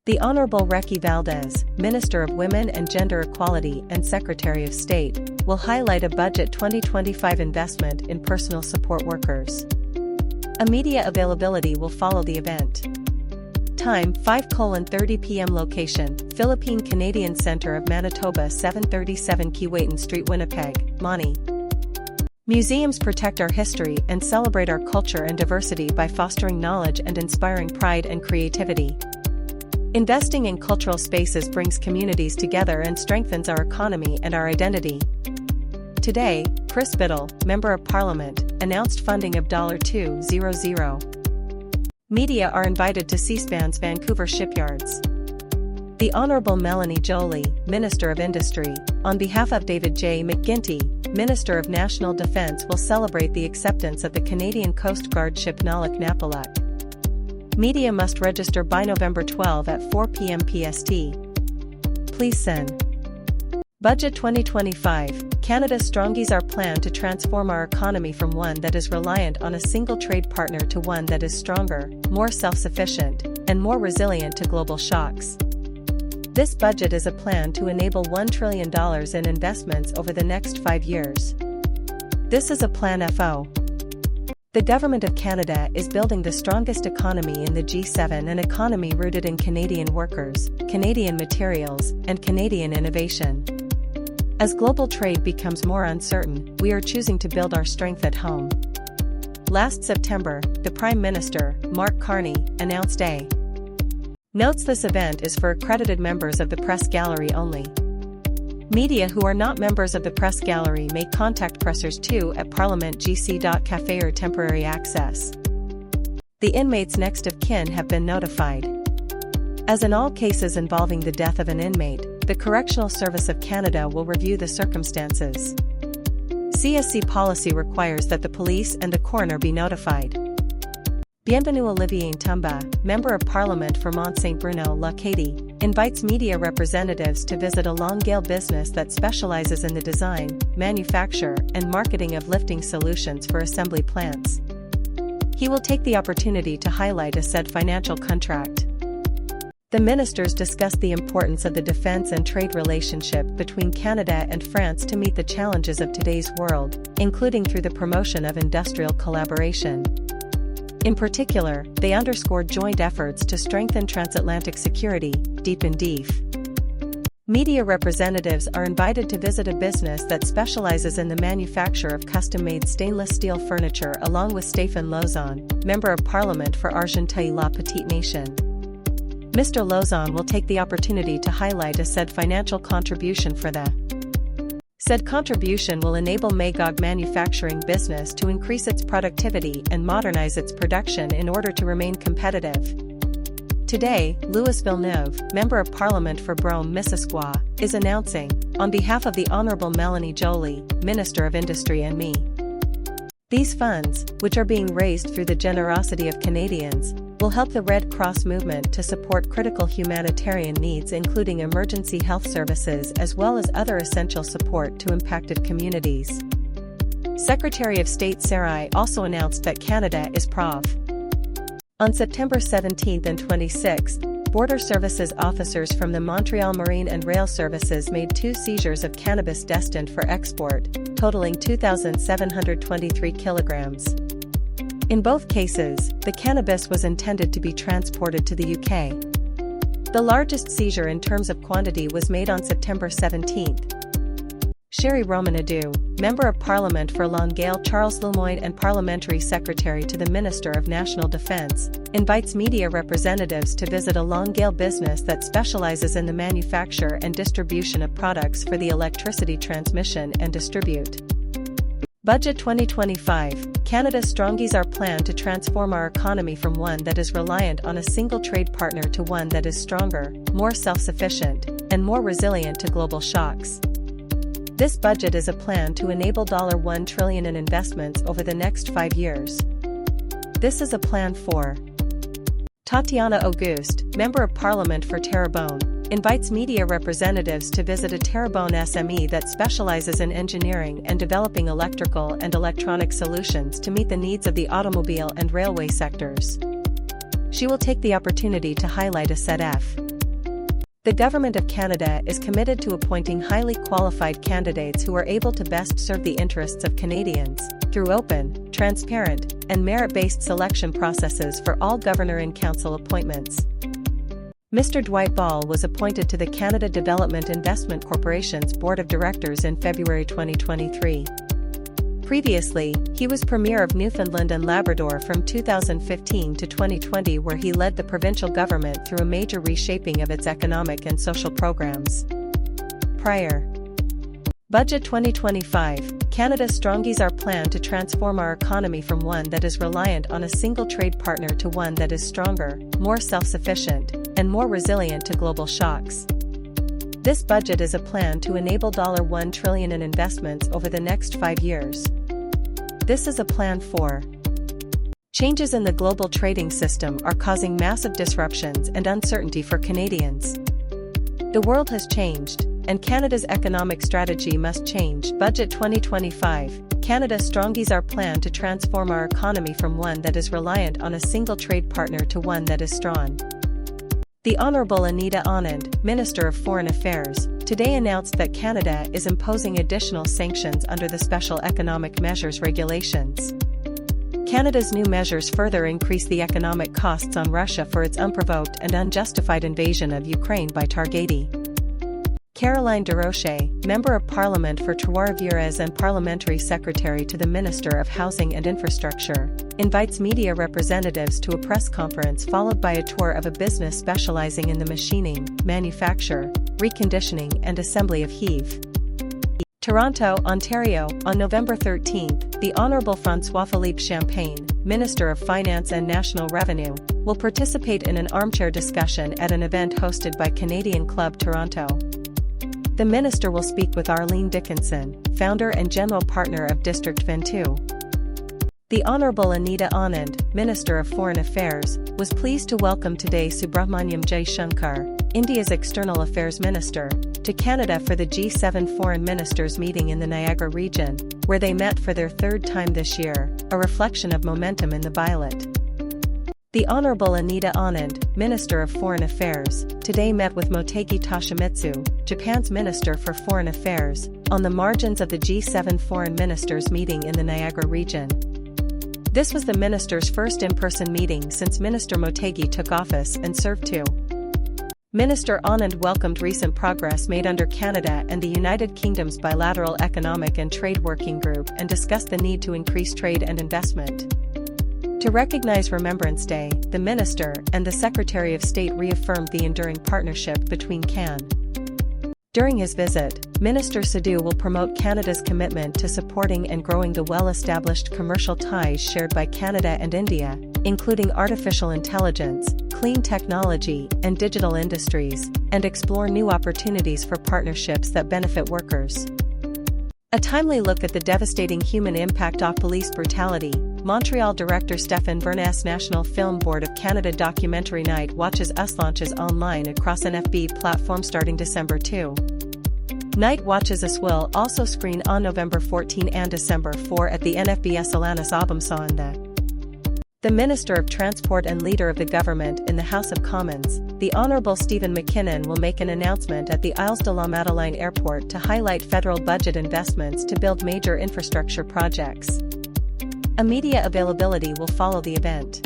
The Honorable Recky Valdez, Minister of Women and Gender Equality and Secretary of State, will highlight a Budget 2025 investment in personal support workers. A media availability will follow the event. Time 5:30 p.m. Location, Philippine Canadian Centre of Manitoba 737 Keewatin Street Winnipeg, Mani. Museums protect our history and celebrate our culture and diversity by fostering knowledge and inspiring pride and creativity. Investing in cultural spaces brings communities together and strengthens our economy and our identity. Today, Chris Biddle, Member of Parliament, announced funding of $200. Media are invited to C-SPAN's Vancouver shipyards. The Honourable Melanie Joly, Minister of Industry, on behalf of David J. McGuinty, Minister of National Defence, will celebrate the acceptance of the Canadian Coast Guard ship Naluk Napaluk. Media must register by November 12 at 4 p.m. PST. Please send. Budget 2025, Canada's Strongies our plan to transform our economy from one that is reliant on a single trade partner to one that is stronger, more self-sufficient, and more resilient to global shocks. This budget is a plan to enable $1 trillion in investments over the next 5 years. This is a Plan FO. The Government of Canada is building the strongest economy in the G7, an economy rooted in Canadian workers, Canadian materials, and Canadian innovation. As global trade becomes more uncertain, we are choosing to build our strength at home. Last September, the Prime Minister, Mark Carney, announced a notes this event is for accredited members of the press gallery only. Media who are not members of the press gallery may contact pressers 2 at parliamentgc.cafe or temporary access. The inmates' next of kin have been notified. As in all cases involving the death of an inmate, the Correctional Service of Canada will review the circumstances. CSC policy requires that the police and the coroner be notified. Bienvenue Olivier Ntumba, Member of Parliament for Mont-Saint-Bruno-Lacadie, invites media representatives to visit a Longueuil business that specializes in the design, manufacture, and marketing of lifting solutions for assembly plants. He will take the opportunity to highlight a said financial contract. The ministers discussed the importance of the defense and trade relationship between Canada and France to meet the challenges of today's world, including through the promotion of industrial collaboration. In particular, they underscored joint efforts to strengthen transatlantic security, deepen DEF. Media representatives are invited to visit a business that specializes in the manufacture of custom-made stainless steel furniture along with Stéphane Lauzon, Member of Parliament for Argenteuil-La Petite-Nation. Mr. Lauzon will take the opportunity to highlight a said financial contribution for the said contribution will enable Magog manufacturing business to increase its productivity and modernize its production in order to remain competitive. Today, Louis Villeneuve, Member of Parliament for Brome-Missisquoi, is announcing, on behalf of the Honourable Melanie Joly, Minister of Industry and me. These funds, which are being raised through the generosity of Canadians, will help the Red Cross movement to support critical humanitarian needs including emergency health services as well as other essential support to impacted communities. Secretary of State Sarai also announced that Canada is Prov. On September 17 and 26, Border Services officers from the Montreal Marine and Rail Services made 2 seizures of cannabis destined for export, totaling 2,723 kilograms. In both cases, the cannabis was intended to be transported to the UK. The largest seizure in terms of quantity was made on September 17. Sherry Romanadou, Member of Parliament for Longueuil Charles Lemoyne and Parliamentary Secretary to the Minister of National Defence, invites media representatives to visit a Longueuil business that specializes in the manufacture and distribution of products for the electricity transmission and distribute. Budget 2025, Canada's Strongies our plan to transform our economy from one that is reliant on a single trade partner to one that is stronger, more self-sufficient, and more resilient to global shocks. This budget is a plan to enable $1 trillion in investments over the next 5 years. This is a plan for. Tatiana Auguste, Member of Parliament for Terrebonne, invites media representatives to visit a Terrebonne SME that specializes in engineering and developing electrical and electronic solutions to meet the needs of the automobile and railway sectors. She will take the opportunity to highlight a said The Government of Canada is committed to appointing highly qualified candidates who are able to best serve the interests of Canadians, through open, transparent, and merit-based selection processes for all Governor and Council appointments. Mr. Dwight Ball was appointed to the Canada Development Investment Corporation's Board of Directors in February 2023. Previously, he was Premier of Newfoundland and Labrador from 2015 to 2020, where he led the provincial government through a major reshaping of its economic and social programs. Prior. Budget 2025, Canada's Strongies our plan to transform our economy from one that is reliant on a single trade partner to one that is stronger, more self-sufficient, and more resilient to global shocks. This budget is a plan to enable $1 trillion in investments over the next 5 years. This is a plan for changes in the global trading system are causing massive disruptions and uncertainty for Canadians. The world has changed, and Canada's economic strategy must change. Budget 2025, Canada's Strongies our plan to transform our economy from one that is reliant on a single trade partner to one that is strong. The Honourable Anita Anand, Minister of Foreign Affairs, today announced that Canada is imposing additional sanctions under the Special Economic Measures regulations. Canada's new measures further increase the economic costs on Russia for its unprovoked and unjustified invasion of Ukraine by Targety. Caroline Desrochers, Member of Parliament for Trois-Rivières and Parliamentary Secretary to the Minister of Housing and Infrastructure, invites media representatives to a press conference followed by a tour of a business specializing in the machining, manufacture, reconditioning and assembly of HEV. Toronto, Ontario, on November 13, the Honourable François-Philippe Champagne, Minister of Finance and National Revenue, will participate in an armchair discussion at an event hosted by Canadian Club Toronto. The minister will speak with Arlene Dickinson, founder and general partner of District 22. The Honourable Anita Anand, Minister of Foreign Affairs, was pleased to welcome today Subrahmanyam Jaishankar, India's External Affairs Minister, to Canada for the G7 Foreign Ministers meeting in the Niagara region, where they met for their third time this year, a reflection of momentum in the bilat. The Honourable Anita Anand, Minister of Foreign Affairs, today met with Motegi Toshimitsu, Japan's Minister for Foreign Affairs, on the margins of the G7 Foreign Ministers meeting in the Niagara region. This was the minister's first in-person meeting since Minister Motegi took office and served too. Minister Anand welcomed recent progress made under Canada and the United Kingdom's bilateral economic and trade working group and discussed the need to increase trade and investment. To recognize Remembrance Day, the Minister and the Secretary of State reaffirmed the enduring partnership between Can. During his visit, Minister Sidhu will promote Canada's commitment to supporting and growing the well-established commercial ties shared by Canada and India, including artificial intelligence, clean technology, and digital industries, and explore new opportunities for partnerships that benefit workers. A timely look at the devastating human impact of police brutality. Montreal director Stéphane Bernas National Film Board of Canada documentary Night Watches Us launches online across NFB platforms starting December 2. Night Watches Us will also screen on November 14 and December 4 at the NFBS Alanis Abumsanda. The Minister of Transport and Leader of the Government in the House of Commons, the Honourable Stephen McKinnon, will make an announcement at the Isles de la Madeleine Airport to highlight federal budget investments to build major infrastructure projects. A media availability will follow the event.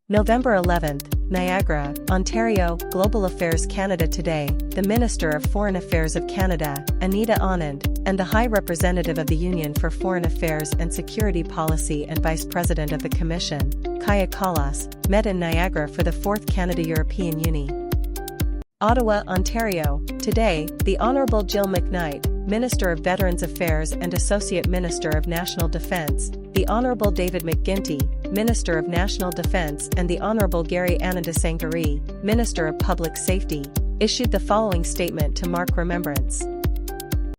November 11th, Niagara, Ontario, Global Affairs Canada Today, the Minister of Foreign Affairs of Canada, Anita Anand, and the High Representative of the Union for Foreign Affairs and Security Policy and Vice President of the Commission, Kaja Kallas, met in Niagara for the 4th Canada-European Uni. Ottawa, Ontario, today, the Honourable Jill McKnight, Minister of Veterans Affairs and Associate Minister of National Defence, the Honourable David McGuinty, Minister of National Defence, and the Honourable Gary Anandasangari, Minister of Public Safety, issued the following statement to mark remembrance.